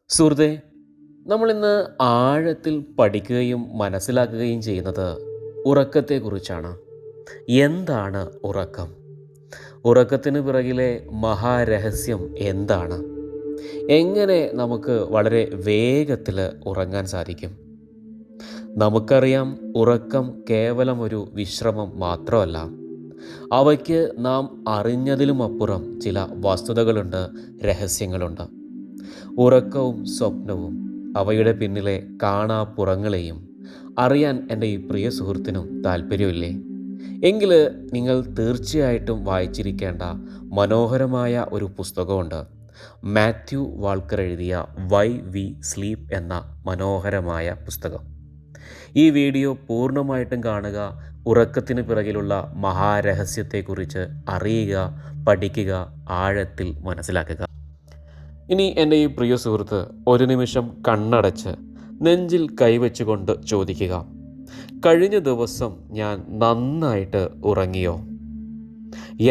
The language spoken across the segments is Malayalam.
സുഹൃത്തെ, നമ്മളിന്ന് ആഴത്തിൽ പഠിക്കുകയും മനസ്സിലാക്കുകയും ചെയ്യുന്നത് ഉറക്കത്തെക്കുറിച്ചാണ്. എന്താണ് ഉറക്കം? ഉറക്കത്തിന് പിറകിലെ മഹാരഹസ്യം എന്താണ്? എങ്ങനെ നമുക്ക് വളരെ വേഗത്തിൽ ഉറങ്ങാൻ സാധിക്കും? നമുക്കറിയാം, ഉറക്കം കേവലം ഒരു വിശ്രമം മാത്രമല്ല. അവയ്ക്ക് നാം അറിഞ്ഞതിലുമപ്പുറം ചില വസ്തുതകളുണ്ട്, രഹസ്യങ്ങളുണ്ട്. ഉറക്കവും സ്വപ്നവും അവയുടെ പിന്നിലെ കാണാപ്പുറങ്ങളെയും അറിയാൻ എൻ്റെ ഈ പ്രിയ സുഹൃത്തിനും താല്പര്യമില്ലേ? എങ്കിൽ നിങ്ങൾ തീർച്ചയായിട്ടും വായിച്ചിരിക്കേണ്ട മനോഹരമായ ഒരു പുസ്തകമുണ്ട്. മാത്യു വാൾക്കർ എഴുതിയ വൈ വി സ്ലീപ്പ് എന്ന മനോഹരമായ പുസ്തകം. ഈ വീഡിയോ പൂർണ്ണമായിട്ടും കാണുക. ഉറക്കത്തിന് പിറകിലുള്ള മഹാരഹസ്യത്തെക്കുറിച്ച് അറിയുക, പഠിക്കുക, ആഴത്തിൽ മനസ്സിലാക്കുക. ഇനി എൻ്റെ ഈ പ്രിയ സുഹൃത്ത് ഒരു നിമിഷം കണ്ണടച്ച് നെഞ്ചിൽ കൈവച്ചുകൊണ്ട് ചോദിക്കുക, കഴിഞ്ഞ ദിവസം ഞാൻ നന്നായിട്ട് ഉറങ്ങിയോ?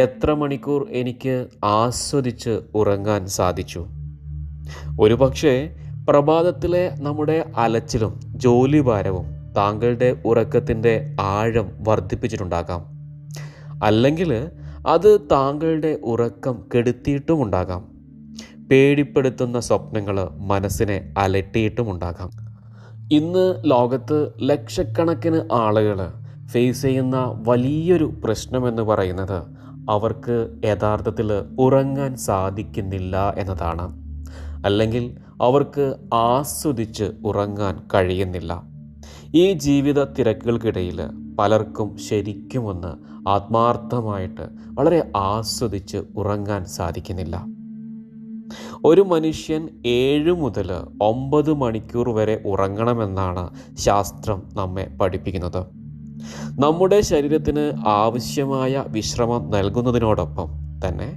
എത്ര മണിക്കൂർ എനിക്ക് ആസ്വദിച്ച് ഉറങ്ങാൻ സാധിച്ചു? ഒരു പക്ഷേ പ്രഭാതത്തിലെ നമ്മുടെ അലച്ചിലും ജോലിഭാരവും താങ്കളുടെ ഉറക്കത്തിൻ്റെ ആഴം വർദ്ധിപ്പിച്ചിട്ടുണ്ടാകാം. അല്ലെങ്കിൽ അത് താങ്കളുടെ ഉറക്കം കെടുത്തിയിട്ടുമുണ്ടാകാം. പേടിപ്പെടുത്തുന്ന സ്വപ്നങ്ങൾ മനസ്സിനെ അലട്ടിയിട്ടുമുണ്ടാകാം. ഇന്ന് ലോകത്ത് ലക്ഷക്കണക്കിന് ആളുകൾ ഫേസ് ചെയ്യുന്ന വലിയൊരു പ്രശ്നമെന്ന് പറയുന്നത് അവർക്ക് യഥാർത്ഥത്തിൽ ഉറങ്ങാൻ സാധിക്കുന്നില്ല എന്നതാണ്. അല്ലെങ്കിൽ അവർക്ക് ആസ്വദിച്ച് ഉറങ്ങാൻ കഴിയുന്നില്ല. ഈ ജീവിത തിരക്കുകൾക്കിടയിൽ പലർക്കും ശരിക്കുമൊന്ന് ആത്മാർത്ഥമായിട്ട് വളരെ ആസ്വദിച്ച് ഉറങ്ങാൻ സാധിക്കുന്നില്ല. ഒരു മനുഷ്യൻ 7 മുതൽ 9 മണിക്കൂർ വരെ ഉറങ്ങണമെന്നാണ് ശാസ്ത്രം നമ്മെ പഠിപ്പിക്കുന്നത്. നമ്മുടെ ശരീരത്തിന് ആവശ്യമായ വിശ്രമം നൽകുന്നതിനോടൊപ്പം തന്നെ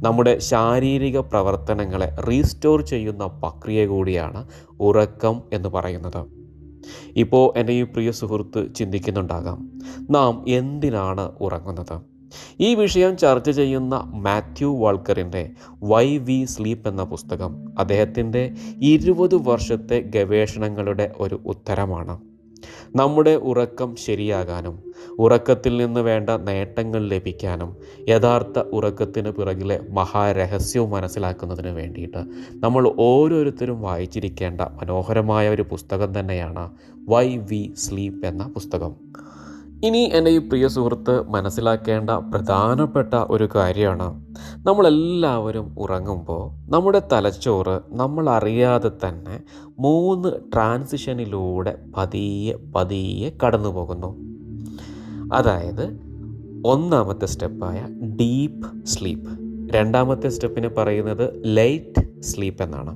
നമ്മുടെ ശാരീരിക പ്രവർത്തനങ്ങളെ റീസ്റ്റോർ ചെയ്യുന്ന പ്രക്രിയ കൂടിയാണ് ഉറക്കം എന്ന് പറയുന്നത്. ഇപ്പോൾ എൻ്റെ ഈ പ്രിയ സുഹൃത്ത് ചിന്തിക്കുന്നുണ്ടാകാം, നാം എന്തിനാണ് ഉറങ്ങുന്നത്? ഈ വിഷയം ചർച്ച ചെയ്യുന്ന മാത്യു വാൾക്കറിൻ്റെ വൈ വി സ്ലീപ്പ് എന്ന പുസ്തകം അദ്ദേഹത്തിൻ്റെ 20 വർഷത്തെ ഗവേഷണങ്ങളുടെ ഒരു ഉത്തരമാണ്. നമ്മുടെ ഉറക്കം ശരിയാകാനും ഉറക്കത്തിൽ നിന്ന് വേണ്ട നേട്ടങ്ങൾ ലഭിക്കാനും യഥാർത്ഥ ഉറക്കത്തിന് പിറകിലെ മഹാരഹസ്യവും മനസ്സിലാക്കുന്നതിന് വേണ്ടിയിട്ട് നമ്മൾ ഓരോരുത്തരും വായിച്ചിരിക്കേണ്ട മനോഹരമായ ഒരു പുസ്തകം തന്നെയാണ് വൈ വി സ്ലീപ്പ് എന്ന പുസ്തകം. ഇനി എൻ്റെ ഈ പ്രിയ സുഹൃത്ത് മനസ്സിലാക്കേണ്ട പ്രധാനപ്പെട്ട ഒരു കാര്യമാണ്, നമ്മളെല്ലാവരും ഉറങ്ങുമ്പോൾ നമ്മുടെ തലച്ചോറ് നമ്മൾ അറിയാതെ തന്നെ 3 ട്രാൻസിഷനിലൂടെ പതിയെ പതിയെ കടന്നു പോകുന്നു. അതായത് ഒന്നാമത്തെ സ്റ്റെപ്പായ ഡീപ്പ് സ്ലീപ്പ്, രണ്ടാമത്തെ സ്റ്റെപ്പിന് പറയുന്നത് ലൈറ്റ് സ്ലീപ്പ് എന്നാണ്,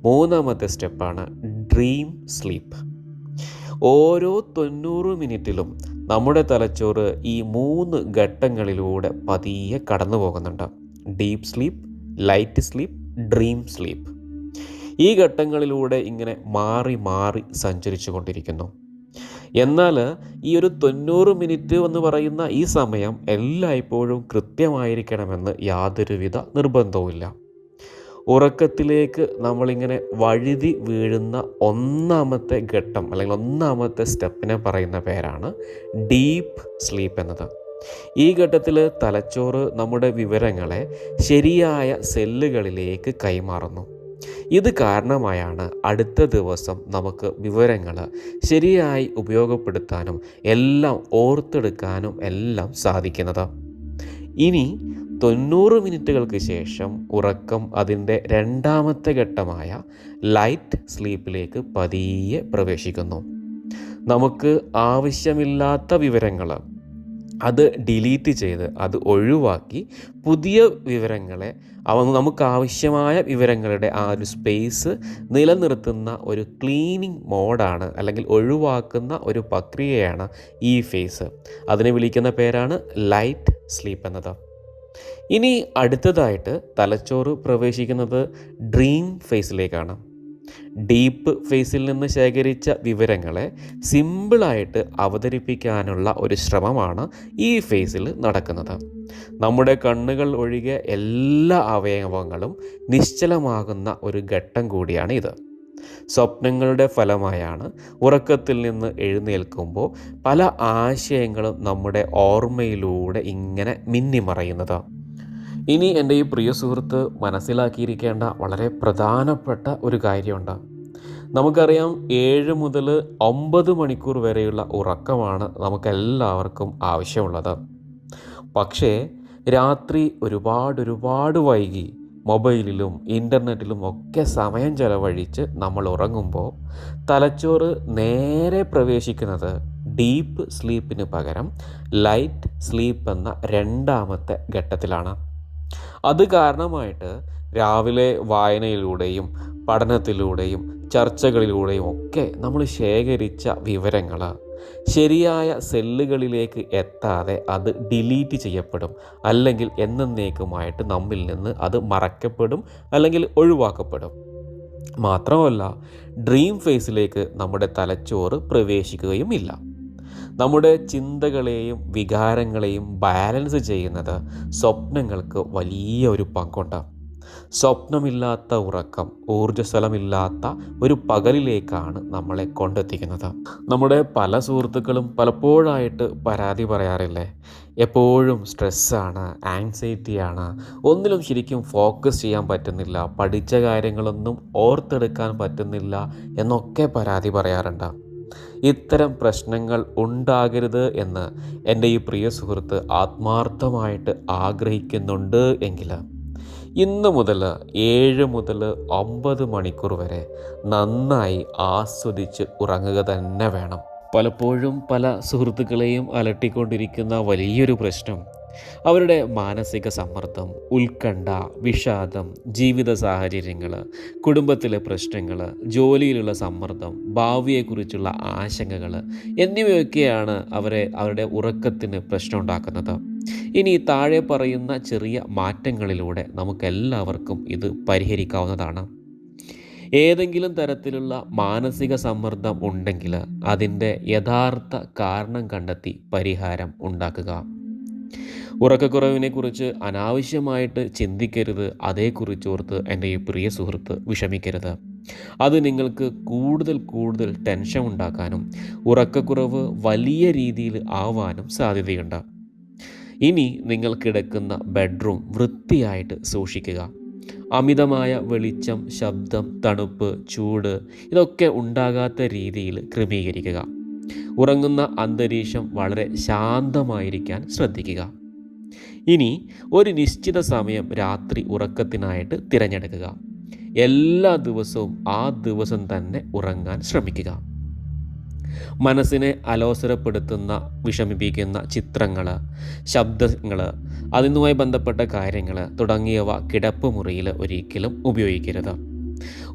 മൂന്നാമത്തെ സ്റ്റെപ്പാണ് ഡ്രീം സ്ലീപ്പ്. ഓരോ 90 മിനിറ്റിലും നമ്മുടെ തലച്ചോറ് ഈ 3 ഘട്ടങ്ങളിലൂടെ പതിയെ കടന്നു പോകുന്നുണ്ട്. Deep sleep, light sleep, dream sleep. ഈ ഘട്ടങ്ങളിലൂടെ ഇങ്ങനെ മാറി മാറി സഞ്ചരിച്ചു കൊണ്ടിരിക്കുന്നു. എന്നാൽ ഈ ഒരു 90 മിനിറ്റ് എന്ന് പറയുന്ന ഈ സമയം എല്ലായ്പ്പോഴും കൃത്യമായിരിക്കണമെന്ന് യാതൊരുവിധ നിർബന്ധവുമില്ല. ഉറക്കത്തിലേക്ക് നമ്മളിങ്ങനെ വഴുതി വീഴുന്ന ഒന്നാമത്തെ ഘട്ടം അല്ലെങ്കിൽ ഒന്നാമത്തെ സ്റ്റെപ്പിനെ പറയുന്ന പേരാണ് ഡീപ്പ് സ്ലീപ്പ് എന്നത്. ഈ ഘട്ടത്തിൽ തലച്ചോറ് നമ്മുടെ വിവരങ്ങളെ ശരിയായ സെല്ലുകളിലേക്ക് കൈമാറുന്നു. ഇത് കാരണമായാണ് അടുത്ത ദിവസം നമുക്ക് വിവരങ്ങൾ ശരിയായി ഉപയോഗപ്പെടുത്താനും എല്ലാം ഓർത്തെടുക്കാനും എല്ലാം സാധിക്കുന്നത്. ഇനി 90 മിനിറ്റുകൾക്ക് ശേഷം ഉറക്കം അതിൻ്റെ രണ്ടാമത്തെ ഘട്ടമായ ലൈറ്റ് സ്ലീപ്പിലേക്ക് പതിയെ പ്രവേശിക്കുന്നു. നമുക്ക് ആവശ്യമില്ലാത്ത വിവരങ്ങൾ അത് ഡിലീറ്റ് ചെയ്ത് അത് ഒഴിവാക്കി പുതിയ വിവരങ്ങളെ നമുക്ക് ആവശ്യമായ വിവരങ്ങളുടെ ആ ഒരു സ്പേസ് നിലനിർത്തുന്ന ഒരു ക്ലീനിങ് മോഡാണ്, അല്ലെങ്കിൽ ഒഴിവാക്കുന്ന ഒരു പ്രക്രിയയാണ് ഈ ഫേസ്. അതിനെ വിളിക്കുന്ന പേരാണ് ലൈറ്റ് സ്ലീപ്പ് എന്നത്. ഇനി അടുത്തതായിട്ട് തലച്ചോറ് പ്രവേശിക്കുന്നത് ഡ്രീം ഫേസിലേക്കാണ്. ഡീപ്പ് ഫേസിൽ നിന്ന് ശേഖരിച്ച വിവരങ്ങളെ സിമ്പിളായിട്ട് അവതരിപ്പിക്കാനുള്ള ഒരു ശ്രമമാണ് ഈ ഫേസിൽ നടക്കുന്നത്. നമ്മുടെ കണ്ണുകൾ ഒഴികെ എല്ലാ അവയവങ്ങളും നിശ്ചലമാകുന്ന ഒരു ഘട്ടം കൂടിയാണ് ഇത്. സ്വപ്നങ്ങളുടെ ഫലമായാണ് ഉറക്കത്തിൽ നിന്ന് എഴുന്നേൽക്കുമ്പോൾ പല ആശയങ്ങളും നമ്മുടെ ഓർമ്മയിലൂടെ ഇങ്ങനെ മിന്നിമറയുന്നത്. ഇനി എൻ്റെ ഈ പ്രിയ സുഹൃത്ത് മനസ്സിലാക്കിയിരിക്കേണ്ട വളരെ പ്രധാനപ്പെട്ട ഒരു കാര്യമുണ്ട്. നമുക്കറിയാം 7 മുതൽ 9 മണിക്കൂർ വരെയുള്ള ഉറക്കമാണ് നമുക്കെല്ലാവർക്കും ആവശ്യമുള്ളത്. പക്ഷേ രാത്രി ഒരുപാട് വൈകി മൊബൈലിലും ഇൻ്റർനെറ്റിലും ഒക്കെ സമയം ചെലവഴിച്ച് നമ്മൾ ഉറങ്ങുമ്പോൾ തലച്ചോറ് നേരെ പ്രവേശിക്കുന്നത് ഡീപ്പ് സ്ലീപ്പിന് പകരം ലൈറ്റ് സ്ലീപ്പ് എന്ന രണ്ടാമത്തെ ഘട്ടത്തിലാണ്. അത് കാരണമായിട്ട് രാവിലെ വായനയിലൂടെയും പഠനത്തിലൂടെയും ചർച്ചകളിലൂടെയും ഒക്കെ നമ്മൾ ശേഖരിച്ച വിവരങ്ങൾ ശരിയായ സെല്ലുകളിലേക്ക് എത്താതെ അത് ഡിലീറ്റ് ചെയ്യപ്പെടും, അല്ലെങ്കിൽ എന്നേക്കുമായിട്ട് നമ്മിൽ നിന്ന് അത് മറക്കപ്പെടും അല്ലെങ്കിൽ ഒഴിവാക്കപ്പെടും. മാത്രമല്ല, ഡ്രീം ഫേസിലേക്ക് നമ്മുടെ തലച്ചോറ് പ്രവേശിക്കുകയും ഇല്ല. നമ്മുടെ ചിന്തകളെയും വികാരങ്ങളെയും ബാലൻസ് ചെയ്യുന്നത് സ്വപ്നങ്ങൾക്ക് വലിയ ഒരു പങ്കുണ്ട്. സ്വപ്നമില്ലാത്ത ഉറക്കം ഊർജ്ജസ്വലമില്ലാത്ത ഒരു പകലിലേക്കാണ് നമ്മളെ കൊണ്ടെത്തിക്കുന്നത്. നമ്മുടെ പല സുഹൃത്തുക്കളും പലപ്പോഴായിട്ട് പരാതി പറയാറില്ലേ, എപ്പോഴും സ്ട്രെസ്സാണ്, ആങ്സൈറ്റിയാണ്, ഒന്നിലും ശരിക്കും ഫോക്കസ് ചെയ്യാൻ പറ്റുന്നില്ല, പഠിച്ച കാര്യങ്ങളൊന്നും ഓർത്തെടുക്കാൻ പറ്റുന്നില്ല എന്നൊക്കെ പരാതി പറയാറുണ്ട്. ഇത്തരം പ്രശ്നങ്ങൾ ഉണ്ടാകരുത് എന്ന് എൻ്റെ ഈ പ്രിയ സുഹൃത്ത് ആത്മാർത്ഥമായിട്ട് ആഗ്രഹിക്കുന്നുണ്ട് എങ്കിൽ ഇന്ന് മുതൽ 7 മുതൽ 9 മണിക്കൂർ വരെ നന്നായി ആസ്വദിച്ച് ഉറങ്ങുക തന്നെ വേണം. പലപ്പോഴും പല സുഹൃത്തുക്കളെയും അലട്ടിക്കൊണ്ടിരിക്കുന്ന വലിയൊരു പ്രശ്നം അവരുടെ മാനസിക സമ്മർദ്ദം, ഉത്കണ്ഠ, വിഷാദം, ജീവിത സാഹചര്യങ്ങൾ, കുടുംബത്തിലെ പ്രശ്നങ്ങൾ, ജോലിയിലുള്ള സമ്മർദ്ദം, ഭാവിയെക്കുറിച്ചുള്ള ആശങ്കകൾ എന്നിവയൊക്കെയാണ് അവരുടെ ഉറക്കത്തിന് പ്രശ്നം ഉണ്ടാക്കുന്നത്. ഇനി താഴെ പറയുന്ന ചെറിയ മാറ്റങ്ങളിലൂടെ നമുക്കെല്ലാവർക്കും ഇത് പരിഹരിക്കാവുന്നതാണ്. ഏതെങ്കിലും തരത്തിലുള്ള മാനസിക സമ്മർദ്ദം ഉണ്ടെങ്കിൽ അതിൻ്റെ യഥാർത്ഥ കാരണം കണ്ടെത്തി പരിഹാരം ഉണ്ടാക്കുക. ഉറക്കക്കുറവിനെക്കുറിച്ച് അനാവശ്യമായിട്ട് ചിന്തിക്കരുത്. അതേക്കുറിച്ച് ഓർത്ത് എൻ്റെ ഈ പ്രിയ സുഹൃത്ത് വിഷമിക്കരുത്. അത് നിങ്ങൾക്ക് കൂടുതൽ ടെൻഷൻ ഉണ്ടാക്കാനും ഉറക്കക്കുറവ് വലിയ രീതിയിൽ ആവാനും സാധ്യതയുണ്ട്. ഇനി നിങ്ങൾ കിടക്കുന്ന ബെഡ്റൂം വൃത്തിയായിട്ട് സൂക്ഷിക്കുക. അമിതമായ വെളിച്ചം, ശബ്ദം, തണുപ്പ്, ചൂട് ഇതൊക്കെ ഉണ്ടാകാത്ത രീതിയിൽ ക്രമീകരിക്കുക. ഉറങ്ങുന്ന അന്തരീക്ഷം വളരെ ശാന്തമായിരിക്കാൻ ശ്രദ്ധിക്കുക. ഇനി ഒരു നിശ്ചിത സമയം രാത്രി ഉറക്കത്തിനായിട്ട് തിരഞ്ഞെടുക്കുക. എല്ലാ ദിവസവും ആ ദിവസം തന്നെ ഉറങ്ങാൻ ശ്രമിക്കുക. മനസ്സിനെ അലോസരപ്പെടുത്തുന്ന, വിഷമിപ്പിക്കുന്ന ചിത്രങ്ങൾ, ശബ്ദങ്ങൾ, അതുമായി ബന്ധപ്പെട്ട കാര്യങ്ങൾ തുടങ്ങിയവ കിടപ്പ് മുറിയിൽ ഒരിക്കലും ഉപയോഗിക്കരുത്.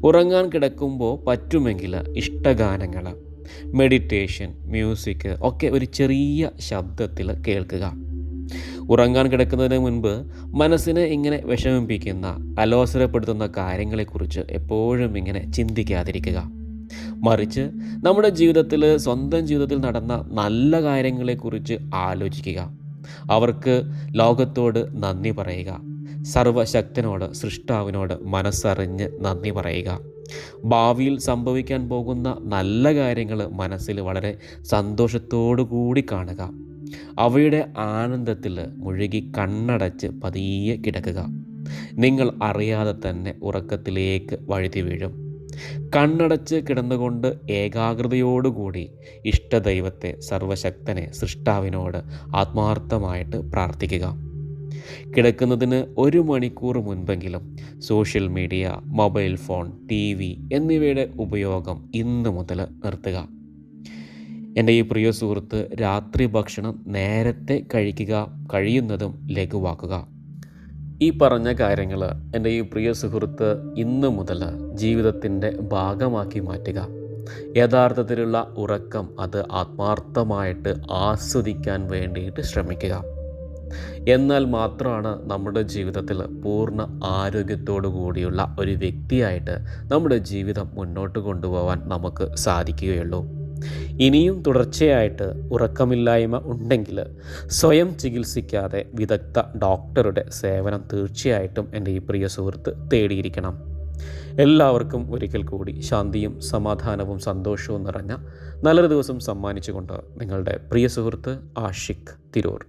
ഉറങ്ങാൻ കിടക്കുമ്പോൾ പറ്റുമെങ്കിൽ ഇഷ്ടഗാനങ്ങൾ, മെഡിറ്റേഷൻ, മ്യൂസിക് ഒക്കെ ഒരു ചെറിയ ശബ്ദത്തിൽ കേൾക്കുക. ഉറങ്ങാൻ കിടക്കുന്നതിന് മുൻപ് മനസ്സിനെ ഇങ്ങനെ വിഷമിപ്പിക്കുന്ന, അലോസരപ്പെടുത്തുന്ന കാര്യങ്ങളെക്കുറിച്ച് എപ്പോഴും ഇങ്ങനെ ചിന്തിക്കാതിരിക്കുക. മറിച്ച് നമ്മുടെ സ്വന്തം ജീവിതത്തിൽ നടന്ന നല്ല കാര്യങ്ങളെക്കുറിച്ച് ആലോചിക്കുക. അവർക്ക് ലോകത്തോട് നന്ദി പറയുക. സർവശക്തനോട്, സൃഷ്ടാവിനോട് മനസ്സറിഞ്ഞ് നന്ദി പറയുക. ഭാവിയിൽ സംഭവിക്കാൻ പോകുന്ന നല്ല കാര്യങ്ങൾ മനസ്സിൽ വളരെ സന്തോഷത്തോടു കൂടി കാണുക. അവയുടെ ആനന്ദത്തിൽ മുഴുകി കണ്ണടച്ച് പതിയെ കിടക്കുക. നിങ്ങൾ അറിയാതെ തന്നെ ഉറക്കത്തിലേക്ക് വഴുതി വീഴും. കണ്ണടച്ച് കിടന്നുകൊണ്ട് ഏകാഗ്രതയോടുകൂടി ഇഷ്ടദൈവത്തെ, സർവശക്തനെ, സൃഷ്ടാവിനോട് ആത്മാർത്ഥമായിട്ട് പ്രാർത്ഥിക്കുക. കിടക്കുന്നതിന് 1 മണിക്കൂർ മുൻപെങ്കിലും social media, mobile phone, TV എന്നിവയുടെ ഉപയോഗം ഇന്ന് മുതൽ നിർത്തുക. എൻ്റെ ഈ പ്രിയ സുഹൃത്ത് രാത്രി ഭക്ഷണം നേരത്തെ കഴിക്കുക, കഴിയുന്നതും ലഘുവാക്കുക. ഈ പറഞ്ഞ കാര്യങ്ങൾ എൻ്റെ ഈ പ്രിയ സുഹൃത്ത് ഇന്ന് മുതൽ ജീവിതത്തിൻ്റെ ഭാഗമാക്കി മാറ്റുക. യഥാർത്ഥത്തിലുള്ള ഉറക്കം അത് ആത്മാർത്ഥമായിട്ട് ആസ്വദിക്കാൻ വേണ്ടിയിട്ട് ശ്രമിക്കുക. എന്നാൽ മാത്രമാണ് നമ്മുടെ ജീവിതത്തിൽ പൂർണ്ണ ആരോഗ്യത്തോടു കൂടിയുള്ള ഒരു വ്യക്തിയായിട്ട് നമ്മുടെ ജീവിതം മുന്നോട്ട് കൊണ്ടുപോകാൻ നമുക്ക് സാധിക്കുകയുള്ളൂ. ഇനിയും തുടർച്ചയായിട്ട് ഉറക്കമില്ലായ്മ ഉണ്ടെങ്കിൽ സ്വയം ചികിത്സിക്കാതെ വിദഗ്ധ ഡോക്ടറുടെ സേവനം തീർച്ചയായിട്ടും എൻ്റെ ഈ പ്രിയ സുഹൃത്ത് തേടിയിരിക്കണം. എല്ലാവർക്കും ഒരിക്കൽ കൂടി ശാന്തിയും സമാധാനവും സന്തോഷവും നിറഞ്ഞ നല്ലൊരു ദിവസം സമ്മാനിച്ചുകൊണ്ട് നിങ്ങളുടെ പ്രിയ സുഹൃത്ത് ആഷിഖ് തിരൂർ.